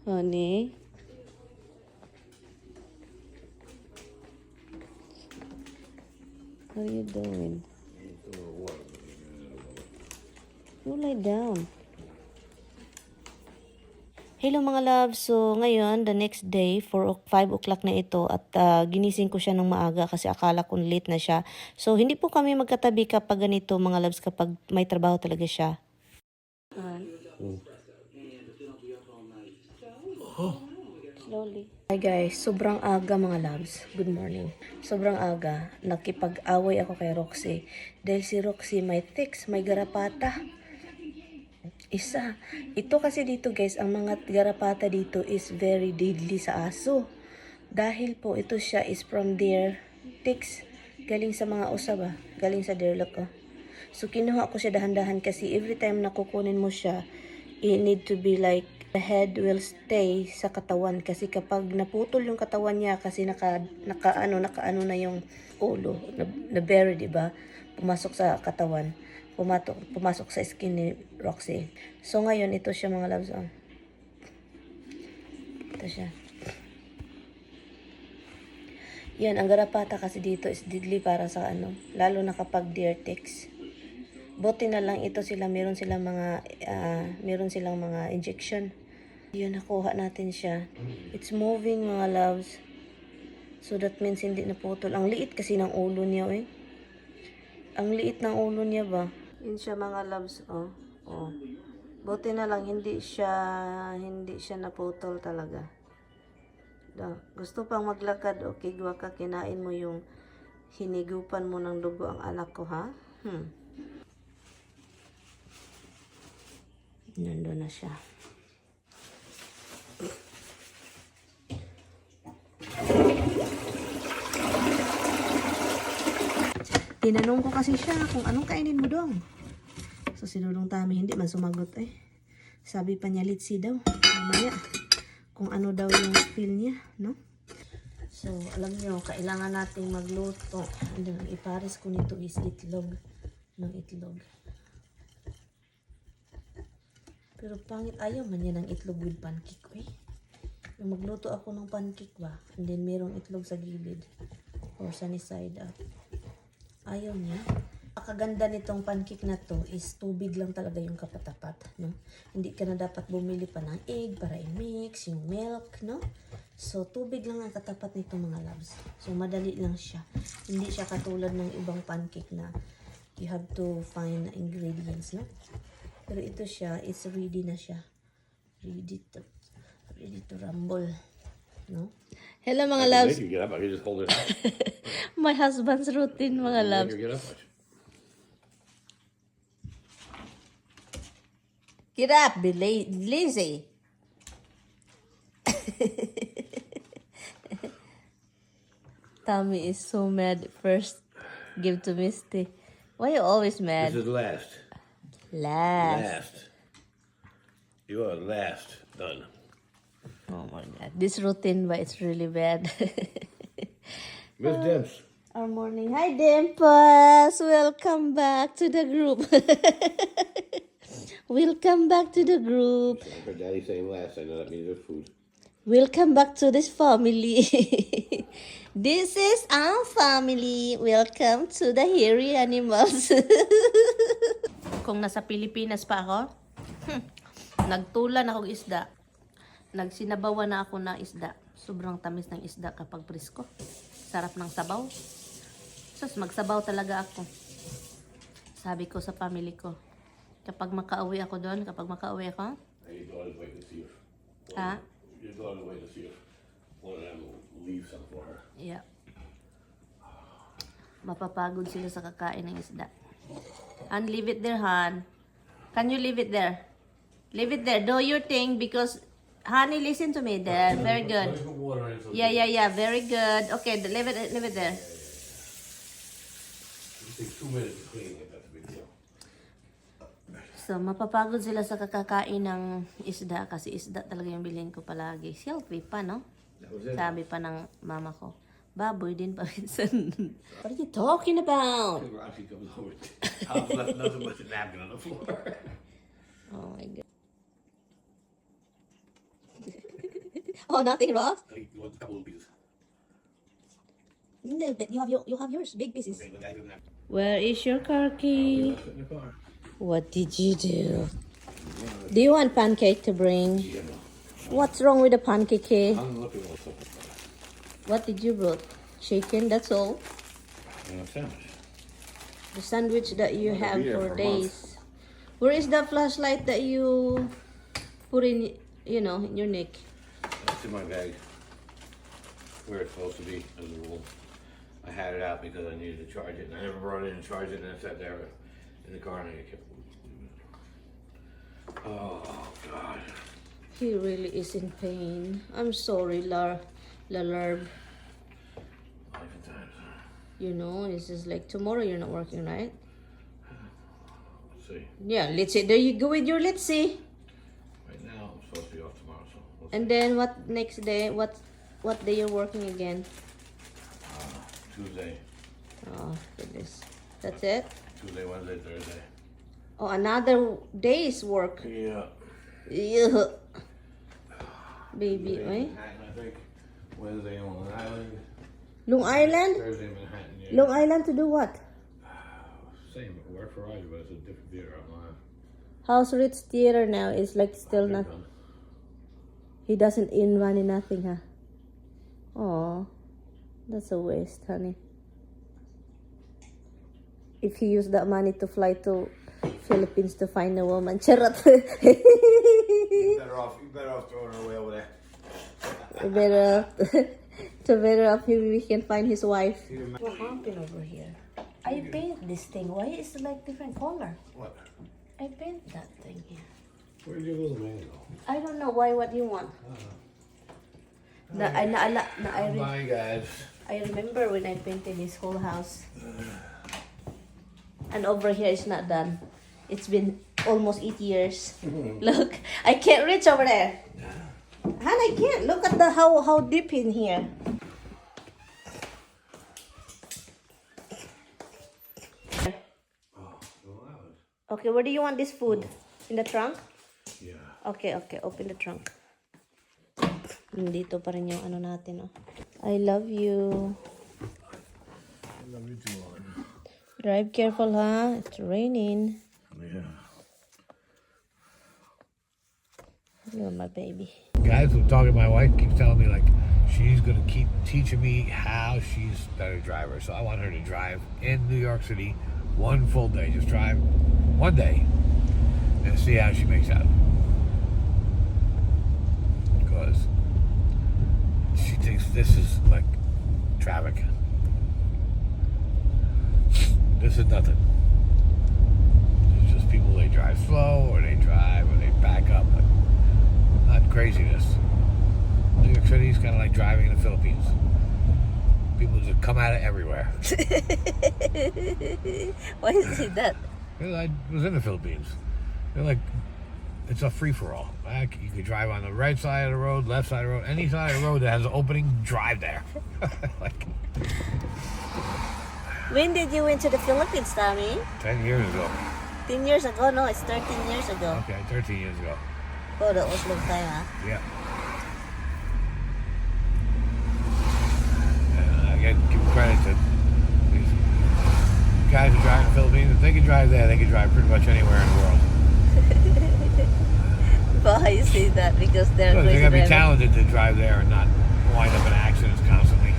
Honey. What are you doing? You lie down. Hello mga loves. So ngayon, the next day, 5 o'clock na ito at ginising ko siya ng maaga kasi akala ko late na siya. So hindi po kami magkatabi kapag ganito mga loves, kapag may trabaho talaga siya. Slowly. Hi guys, sobrang aga mga loves. Good morning. Sobrang aga. Nakipag-away ako kay Roxy. Dahil si Roxy may tics, may garapata. Isa. Ito kasi dito guys, ang mga garapata dito is very deadly sa aso. Dahil po ito siya is from their ticks. Galing sa mga usaba. Galing sa deerlock ko. So kinuha ko siya dahan-dahan kasi every time na kukunin mo siya, it need to be like the head will stay sa katawan. Kasi kapag naputol yung katawan niya kasi nakaano na yung ulo, na bury, diba? Pumasok sa katawan. Pumasok sa skin ni Roxy. So ngayon, ito siya mga loves. Ito siya. Yan, ang garapata kasi dito is deadly para sa lalo na kapag deer ticks. Buti na lang ito sila, meron silang mga injection. Yun, nakuha natin siya. It's moving mga loves. So that means hindi naputol. Ang liit kasi ng ulo niya, eh. Ang liit ng ulo niya ba? Yun siya mga loves, oh. Buti na lang hindi siya naputol talaga. Gusto pang maglakad, okay, gwa ka, kinain mo yung hinigupan mo ng dugo ang anak ko, ha? Nandun na siya. Tinanong ko kasi siya kung anong kainin mo dong. So si Dudong Tami hindi man sumagot eh. Sabi pa niya litsi daw. Mamaya kung ano daw yung feel niya, no? So alam niyo, kailangan nating magluto. Ipares ko nito is itlog. Ng itlog. Pero pangit, ayaw man niya ng itlog with pancake, eh. Yung magluto ako ng pancake ba? And then merong itlog sa gilid. Or sunny side up. Ayaw niya. Kaganda nitong pancake na to is tubig lang talaga yung kapatapat, no? Hindi ka na dapat bumili pa ng egg para i-mix, yung milk, no? So, tubig lang ang katapat nito mga loves. So, madali lang siya. Hindi siya katulad ng ibang pancake na you have to find ingredients, no? Pero ito siya, it's ready na siya. Ready to rumble, no? Hello mga loves. Make you get up. I can just hold it out. My husband's routine mga loves. Make you get up. Get up, be lazy. Tommy is so mad. First, give to Misty. Why you always mad? This is last. Last. You are last. Done. Oh my God. This routine, but it's really bad. Miss Debs. Our morning. Hi, Dimples. Welcome back to the group. Welcome back to the group. Her daddy saying last. I know that means there's food. Welcome back to this family. This is our family. Welcome to the hairy animals. Kung nasa Pilipinas pa ako, nagtulan akong isda. Nagsinabawan na ako na isda. Sobrang tamis ng isda kapag presko. Sarap ng sabaw. Sus, magsabaw talaga ako. Sabi ko sa family ko, kapag makauwi ako doon, You go on his way to see her. ha? You go on the way to see her. One of them will leave some for her. Yeah. Mapapagod sila sa kakain ng isda. And leave it there, Han. Can you leave it there? Leave it there. Do your thing because, honey, listen to me there. Very good. Yeah. Very good. Okay, leave it there. It takes 2 minutes to clean it. That's a big deal. So, mapapagod sila sa kakakain ng isda kasi isda talaga yung bilhin ko palagi. Healthy pa, no? That was it. Sabi pa ng mama ko. Baboy din pa minsan. What are you talking about? Roxy comes over. Tom's left nothing but a napkin on the floor. Oh my God. Oh, nothing wrong? I want a couple of pieces. No, but you have yours, big pieces. Okay, but I don't have. Where is your car key? Put it in the car. What did you do? Do you want pancake to bring? Yeah, no. What's wrong with the pancake key? I'm looking for something. What did you brought? Chicken, that's all. And a sandwich. The sandwich that you Well, have it'll be there for for a days. Where is the flashlight that you put in, you know, in your neck? It's in my bag. Where it's supposed to be, as a rule. I had it out because I needed to charge it, and I never brought it in and charged it, and it sat there in the car, and I kept. Oh God. He really is in pain. I'm sorry, Larb. Life and times. You know, it's just like tomorrow you're not working, right? Let's see. Yeah, let's see. There you go with your let's see. Right now, I'm supposed to be off tomorrow, so. We'll And then what next day? What day you're working again? Tuesday. Oh goodness. That's it? Tuesday, Wednesday, Thursday. Oh, another day's work. Yeah. Yeah. Baby, Tuesday in eh? Manhattan, I think. Wednesday on Long Island. Long Island? Thursday in Manhattan. Yeah. Long Island to do what? Same. Work for Roger, but it's a different theater online. House Ritz Theater now is like still not. He doesn't in money, nothing, huh? Oh, that's a waste, honey. If he used that money to fly to Philippines to find a woman, charot. You're better off throwing her away over there. better off maybe we can find his wife. What happened over here? I paint this thing. Why is it like different color? What? I paint that thing here. Where'd your little man go? I don't know why. What do you want? Bye, guys. I remember when I painted this whole house. And over here it's not done. It's been almost 8 years. Look, I can't reach over there. Han, I can't. Look at the how deep in here. Okay, where do you want this food? In the trunk? Yeah. Okay, open the trunk. Dito pa rin yung ano natin, oh. I love you. I love you too, Lauren. Drive careful, huh? It's raining. Yeah. You're my baby. Guys, I'm talking to my wife, keeps telling me like she's gonna keep teaching me how she's a better driver. So I want her to drive in New York City one full day. Just drive one day and see how she makes out. Because she thinks this is like traffic. This is nothing. It's just people, they drive slow or they drive or they back up, but not craziness. New York City is kind of like driving in the Philippines. People just come at it everywhere. Why is it that? Because I was in the Philippines. They're like, it's a free-for-all. You could drive on the right side of the road, left side of the road, any side of the road that has an opening, drive there. Like, When did you went to the Philippines, Tommy? 10 years ago. 10 years ago? No, it's 13 years ago. Okay, 13 years ago. Oh, that was long time, huh? Yeah. And I got to give credit to these guys who drive in the Philippines. If they can drive there, they can drive pretty much anywhere in the world. Why you say that? Because they're So crazy they got to be drivers. talented to drive there and not wind up in accidents constantly.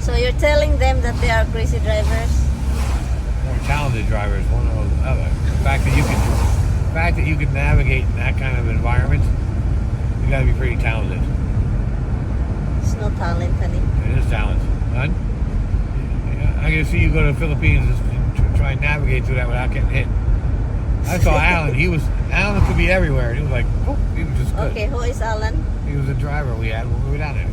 So you're telling them that they are crazy drivers? More talented drivers, one or the other. The fact that you can navigate in that kind of environment, you got to be pretty talented. It's no talent, honey. It is talent, son. Yeah, I can see you go to the Philippines and try and navigate through that without getting hit. I saw Alan. Alan could be everywhere. He was like, oh, he was just good. Okay, who is Alan? He was the driver we had when we were down there.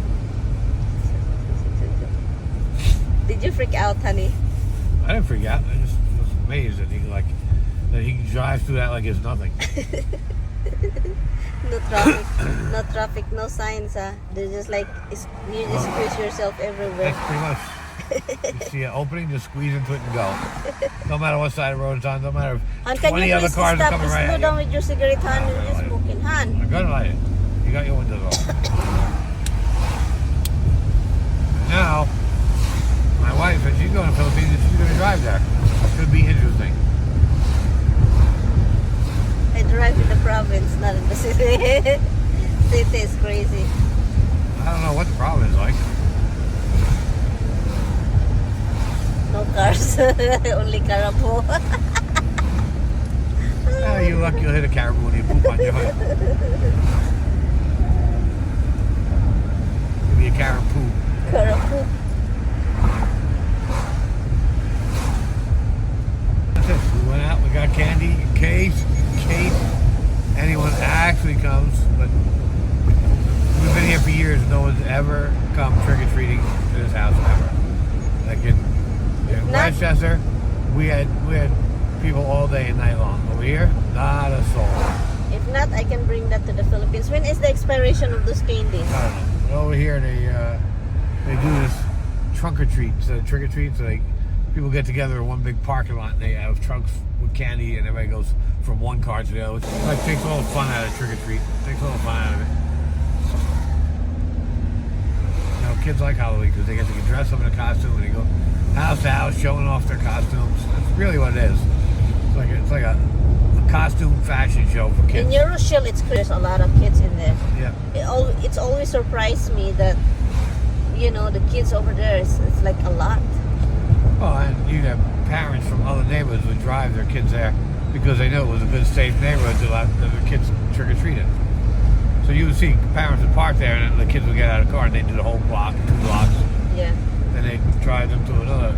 Did you freak out, honey? I didn't freak out. I just was amazed that he drives through that like it's nothing. No traffic, no signs, huh? They're just like, you just squeeze yourself everywhere. That's pretty much You see an opening, just squeeze into it and go. No matter what side of the road it's on, no matter Han, if can 20 you other please cars are stop? coming right Slow at down you. with your cigarette, Han. No, You're no, just no. smoking, Han. I'm gonna light it. You got your windows off. Now, my wife, if she's going to the Philippines, she's going to drive there. It's going to be interesting. I drive in the province, not in the city. City is crazy. I don't know what the problem is like. No cars, only carabo. You're lucky you'll hit a caribou when you poop on your hood. Give me a caribou. Carabo. That's it. We went out, we got candy in case anyone actually comes, but we've been here for years and no one's ever come trick-or-treating to this house ever. Like in Westchester, we had people all day and night long. Over here, not a soul. If not, I can bring that to the Philippines. When is the expiration of those candies? I don't know. But over here, they do this trunk or treat instead of trick or treat. So people get together in one big parking lot and they have trunks with candy, and everybody goes from one car to the other. It like takes all the fun out of trick or treat. Takes all the fun out of it. You know, kids like Halloween because they get to dress up in a costume and they go house to house showing off their costumes. That's really what it is. It's like a costume fashion show for kids. In New Rochelle, there's a lot of kids in there. Yeah. It's always surprised me that, you know, the kids over there, it's like a lot. Oh, and you have parents from other neighborhoods would drive their kids there because they knew it was a good, safe neighborhood to let their kids trick-or-treated. So you would see parents would park there and the kids would get out of the car and they'd do the whole block, 2 blocks. Yeah. Then they'd drive them to another,